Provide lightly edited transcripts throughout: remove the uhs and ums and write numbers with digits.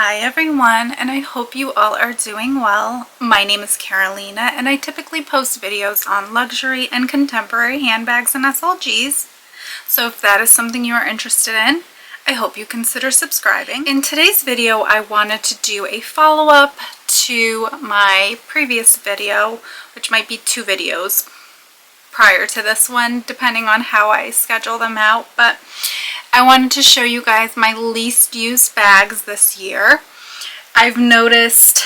Hi everyone, and I hope you all are doing well. My name is Karolina, and I typically post videos on luxury and contemporary handbags and SLGs. So if that is something you are interested in, I hope you consider subscribing. In today's video, I wanted to do a follow-up to my previous video, which might be 2 videos prior to this one, depending on how I schedule them out, but I wanted to show you guys my least used bags this year. I've noticed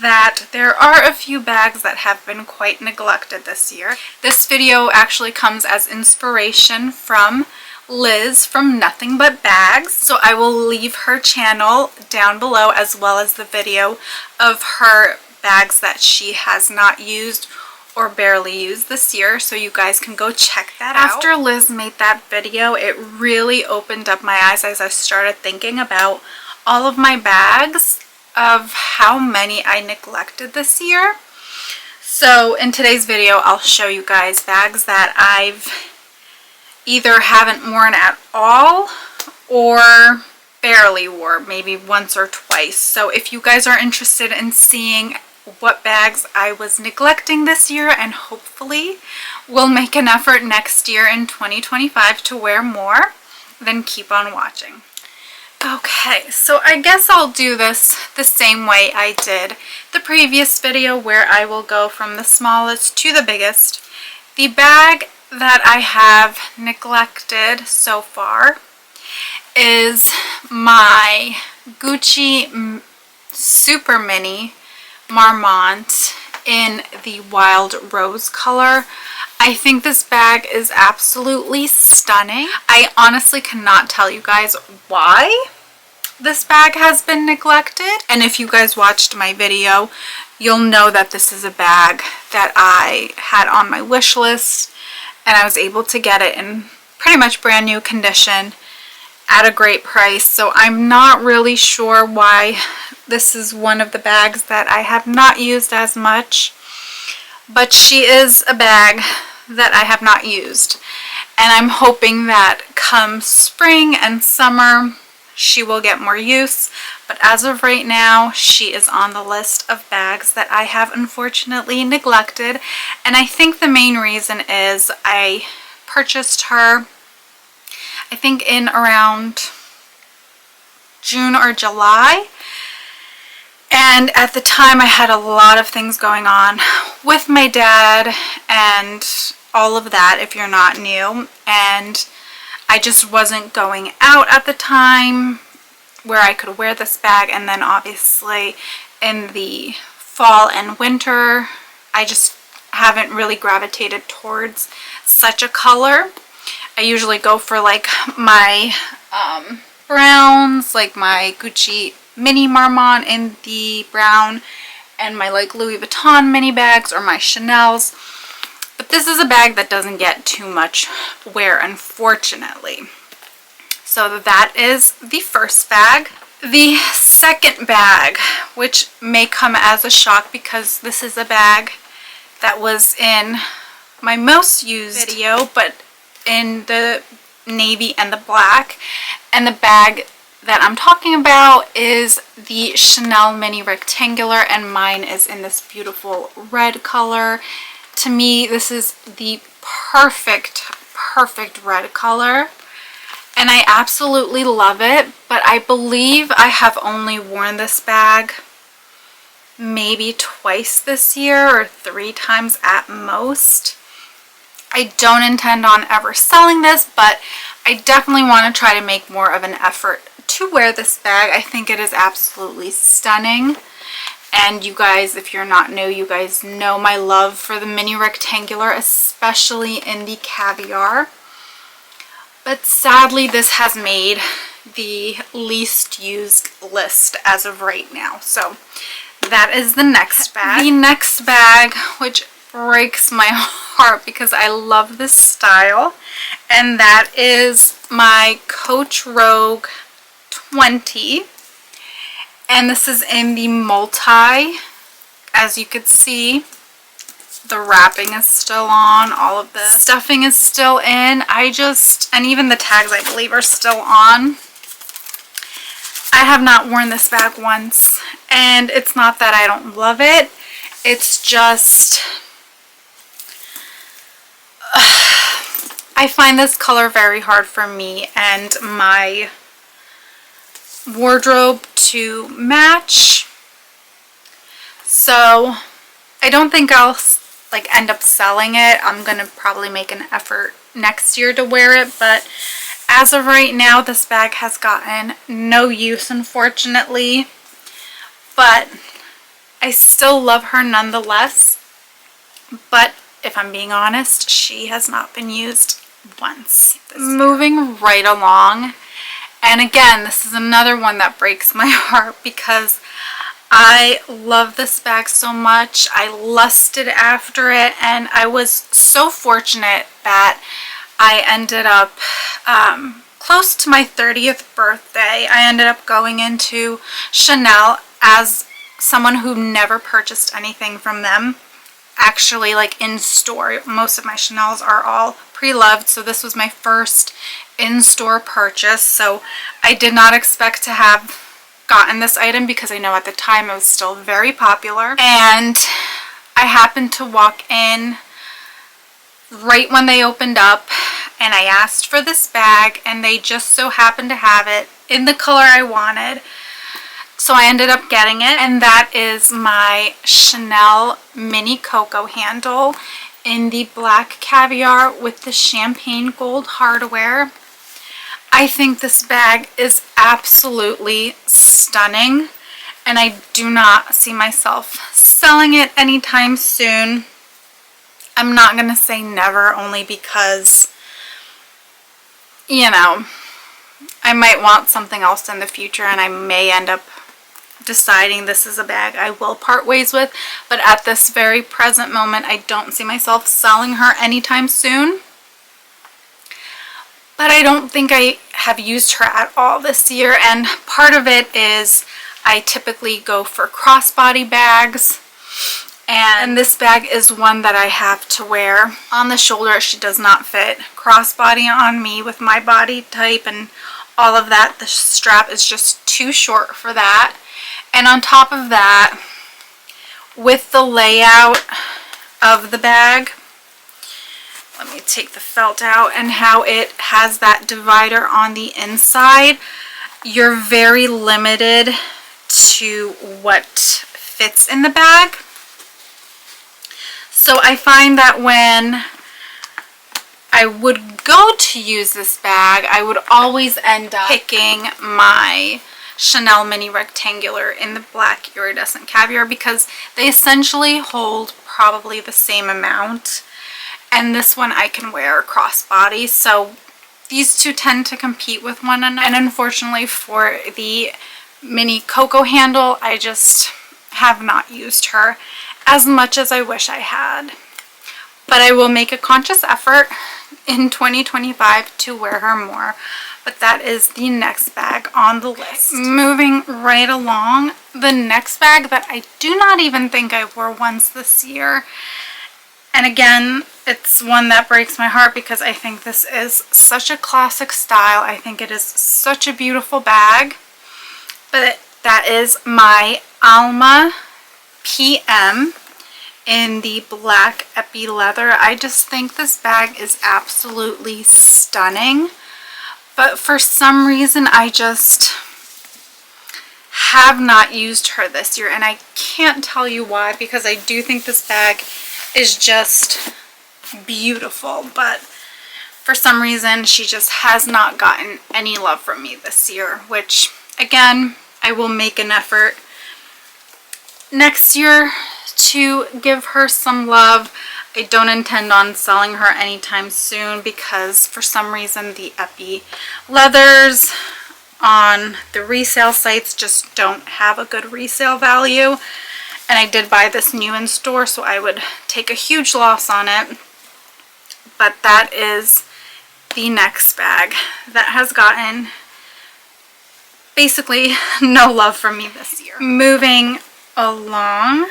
that there are a few bags that have been quite neglected this year. This video actually comes as inspiration from Liz from Nothing But Bags, so I will leave her channel down below as well as the video of her bags that she has not used or barely used this year, so you guys can go check that out. After Liz made that video, it really opened up my eyes as I started thinking about all of my bags of how many I neglected this year. So in today's video, I'll show you guys bags that I've either haven't worn at all or barely wore, maybe once or twice. So if you guys are interested in seeing what bags I was neglecting this year and hopefully will make an effort next year in 2025 to wear more, then keep on watching. Okay, so I guess I'll do this the same way I did the previous video, where I will go from the smallest to the biggest. The bag that I have neglected so far is my Gucci Super Mini Marmont in the wild rose color. I think this bag is absolutely stunning. I honestly cannot tell you guys why this bag has been neglected, and if you guys watched my video, you'll know that this is a bag that I had on my wish list and I was able to get it in pretty much brand new condition at a great price. So I'm not really sure why this is one of the bags that I have not used as much, but she is a bag that I have not used, and I'm hoping that come spring and summer she will get more use. But as of right now, she is on the list of bags that I have unfortunately neglected, and I think the main reason is I purchased her, I think, in around June or July. And at the time I had a lot of things going on with my dad and all of that, if you're not new, and I just wasn't going out at the time where I could wear this bag. And then obviously in the fall and winter, I just haven't really gravitated towards such a color. I usually go for like my browns, like my Gucci Mini Marmont in the brown, and my like Louis Vuitton mini bags or my Chanel's. But this is a bag that doesn't get too much wear, unfortunately. So that is the first bag. The second bag, which may come as a shock because this is a bag that was in my most used video, but in the navy and the black, and the bag that I'm talking about is the Chanel Mini Rectangular, and mine is in this beautiful red color. To me, this is the perfect red color, and I absolutely love it. But I believe I have only worn this bag maybe twice this year, or 3 times at most. I don't intend on ever selling this, but I definitely want to try to make more of an effort to wear this bag. I think it is absolutely stunning. And you guys, if you're not new, you guys know my love for the Mini Rectangular, especially in the caviar. But sadly, this has made the least used list as of right now. So that is the next bag. The next bag, which breaks my heart because I love this style, and that is my Coach Rogue 20, and this is in the multi. As you could see, the wrapping is still on, all of the stuffing is still in. And even the tags, I believe, are still on. I have not worn this bag once, and it's not that I don't love it. It's just, I find this color very hard for me and my wardrobe to match. So I don't think I'll like end up selling it. I'm gonna probably make an effort next year to wear it, but as of right now, this bag has gotten no use, unfortunately, but I still love her nonetheless. But if I'm being honest, she has not been used once. Moving right along, and again, this is another one that breaks my heart because I love this bag so much. I lusted after it, and I was so fortunate that I ended up close to my 30th birthday. I ended up going into Chanel as someone who never purchased anything from them. Actually, like in store, most of my Chanels are all pre-loved, so this was my first in-store purchase. So I did not expect to have gotten this item because I know at the time it was still very popular. And I happened to walk in right when they opened up, and I asked for this bag, and they just so happened to have it in the color I wanted. So I ended up getting it, and that is my Chanel mini Coco handle in the black caviar with the champagne gold hardware. I think this bag is absolutely stunning, and I do not see myself selling it anytime soon. I'm not going to say never, only because, you know, I might want something else in the future, and I may end up deciding this is a bag I will part ways with. But at this very present moment, I don't see myself selling her anytime soon. But I don't think I have used her at all this year, and part of it is I typically go for crossbody bags. And this bag is one that I have to wear on the shoulder. She does not fit crossbody on me with my body type and all of that. The strap is just too short for that. And on top of that, with the layout of the bag, let me take the felt out, and how it has that divider on the inside, you're very limited to what fits in the bag. So I find that when I would go to use this bag, I would always end up picking my Chanel mini rectangular in the black iridescent caviar because they essentially hold probably the same amount. And this one I can wear crossbody. So these two tend to compete with one another. And unfortunately for the mini Coco handle, I just have not used her as much as I wish I had. But I will make a conscious effort in 2025 to wear her more. But that is the next bag on the list. Moving right along, the next bag that I do not even think I wore once this year. And again, it's one that breaks my heart because I think this is such a classic style. I think it is such a beautiful bag. But that is my Alma PM in the black epi leather. I just think this bag is absolutely stunning. But for some reason, I just have not used her this year. And I can't tell you why, because I do think this bag is just beautiful. But for some reason, she just has not gotten any love from me this year. Which, again, I will make an effort next year to give her some love. I don't intend on selling her anytime soon because for some reason the epi leathers on the resale sites just don't have a good resale value. And I did buy this new in store, so I would take a huge loss on it. But that is the next bag that has gotten basically no love from me this year. Moving along,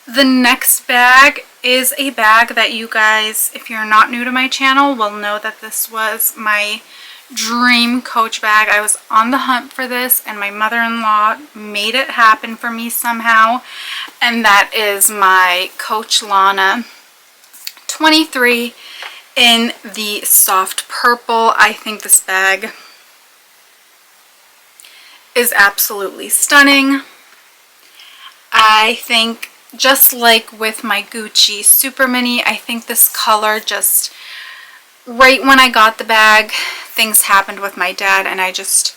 the next bag is a bag that you guys, if you're not new to my channel, will know that this was my dream Coach bag. I was on the hunt for this, and my mother-in-law made it happen for me somehow. And that is my Coach Lana 23 in the soft purple. I think this bag is absolutely stunning. I think, just like with my Gucci Super Mini, I think this color just, right when I got the bag, things happened with my dad and I just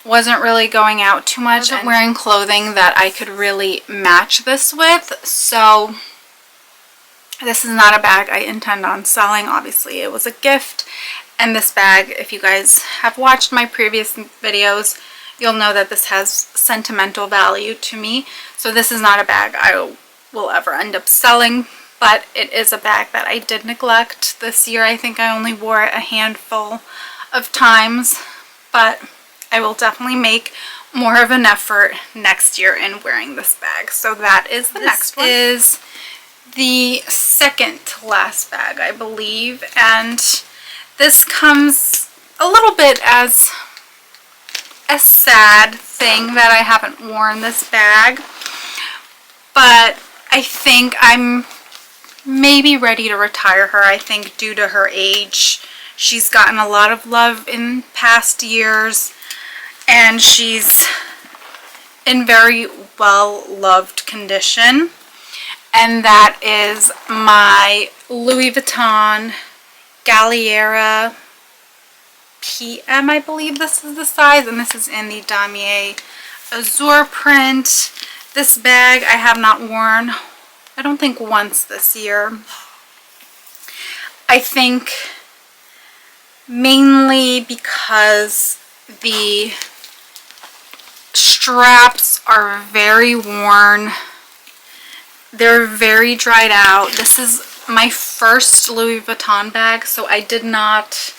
wasn't really going out too much and wearing clothing that I could really match this with. So this is not a bag I intend on selling. Obviously, it was a gift. And this bag, if you guys have watched my previous videos, you'll know that this has sentimental value to me. So this is not a bag I will ever end up selling, but it is a bag that I did neglect this year. I think I only wore it a handful of times, but I will definitely make more of an effort next year in wearing this bag. So that is the next one. This is the second to last bag, I believe, and this comes a little bit as a sad thing that I haven't worn this bag, but I think I'm maybe ready to retire her. I think due to her age, she's gotten a lot of love in past years, and she's in very well loved condition. And that is my Louis Vuitton Gallera PM, I believe this is the size, and this is in the Damier Azure print. This bag I have not worn, I don't think, once this year. I think mainly because the straps are very worn. They're very dried out. This is my first Louis Vuitton bag, so I did not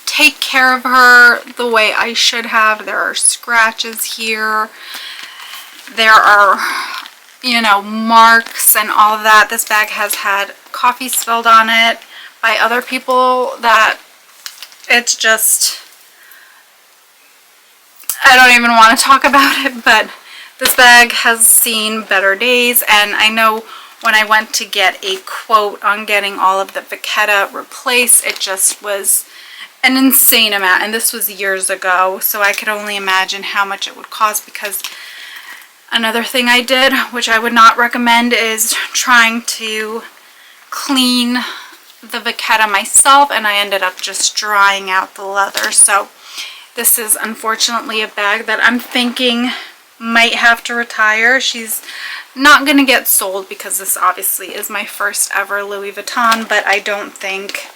take care of her the way I should have. There are scratches here. There are, you know, marks and all of that. This bag has had coffee spilled on it by other people that it's just, I don't even want to talk about it, but this bag has seen better days. And I know when I went to get a quote on getting all of the vachetta replaced, it just was an insane amount, and this was years ago, so I could only imagine how much it would cost. Because another thing I did, which I would not recommend, is trying to clean the vachetta myself, and I ended up just drying out the leather. So this is unfortunately a bag that I'm thinking might have to retire. She's not going to get sold because this obviously is my first ever Louis Vuitton, but I don't think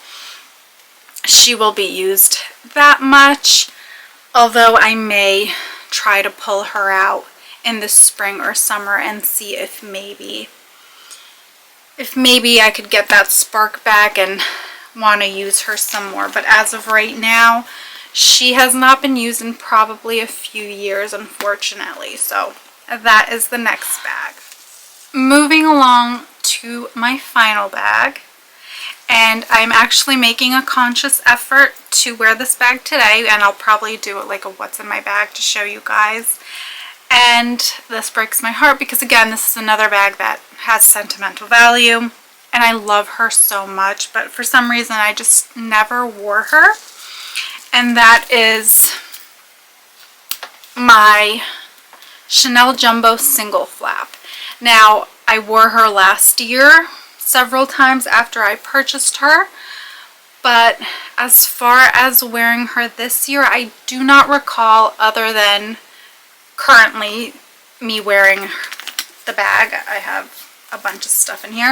she will be used that much, although I may try to pull her out in the spring or summer and see if maybe I could get that spark back and want to use her some more. But as of right now, she has not been used in probably a few years, unfortunately. So that is the next bag. Moving along to my final bag. And I'm actually making a conscious effort to wear this bag today, and I'll probably do like a what's in my bag to show you guys. And this breaks my heart because, again, this is another bag that has sentimental value, and I love her so much, but for some reason I just never wore her. And that is my Chanel Jumbo Single Flap. Now, I wore her last year several times after I purchased her, but as far as wearing her this year, I do not recall, other than currently me wearing the bag. I have a bunch of stuff in here,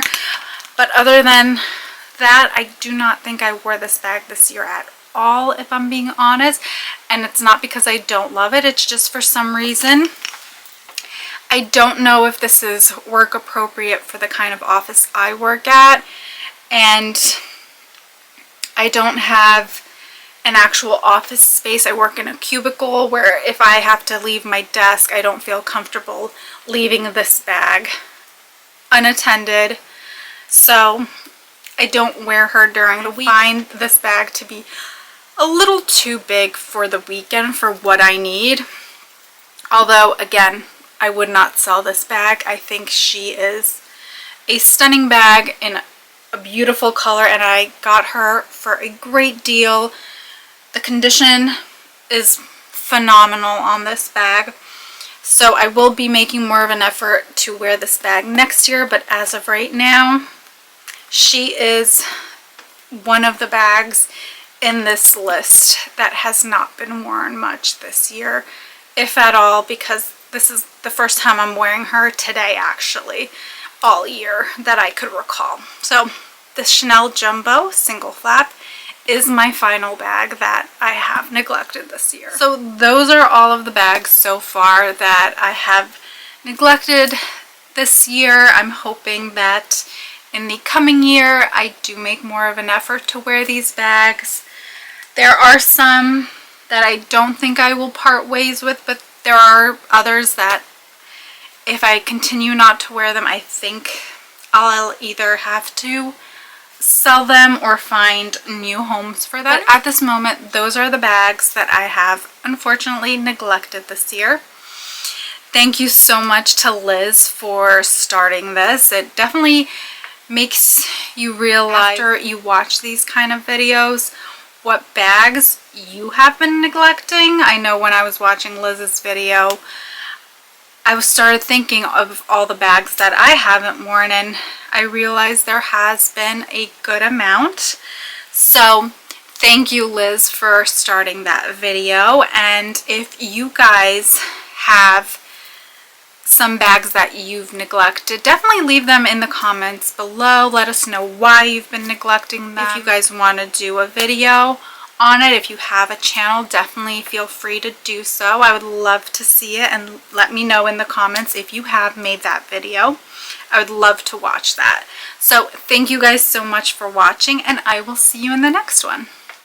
but other than that, I do not think I wore this bag this year at all, if I'm being honest. And it's not because I don't love it, it's just for some reason, I don't know if this is work appropriate for the kind of office I work at, and I don't have an actual office space. I work in a cubicle where if I have to leave my desk, I don't feel comfortable leaving this bag unattended. So I don't wear her during the week. I find this bag to be a little too big for the weekend for what I need. Although, again, I would not sell this bag. I think she is a stunning bag in a beautiful color, and I got her for a great deal. The condition is phenomenal on this bag. So I will be making more of an effort to wear this bag next year, but as of right now, she is one of the bags in this list that has not been worn much this year, if at all, because this is the first time I'm wearing her today, actually, all year that I could recall. So the Chanel Jumbo single flap is my final bag that I have neglected this year. So those are all of the bags so far that I have neglected this year. I'm hoping that in the coming year I do make more of an effort to wear these bags. There are some that I don't think I will part ways with, but there are others that if I continue not to wear them, I think I'll either have to sell them or find new homes for them. But at this moment, those are the bags that I have unfortunately neglected this year. Thank you so much to Liz for starting this. It definitely makes you realize after you watch these kind of videos what bags you have been neglecting. I know when I was watching Liz's video, I started thinking of all the bags that I haven't worn, and I realized there has been a good amount. So thank you, Liz, for starting that video. And if you guys have some bags that you've neglected, definitely leave them in the comments below. Let us know why you've been neglecting them. If you guys want to do a video on it, if you have a channel, definitely feel free to do so. I would love to see it, and let me know in the comments if you have made that video. I would love to watch that. So thank you guys so much for watching, and I will see you in the next one.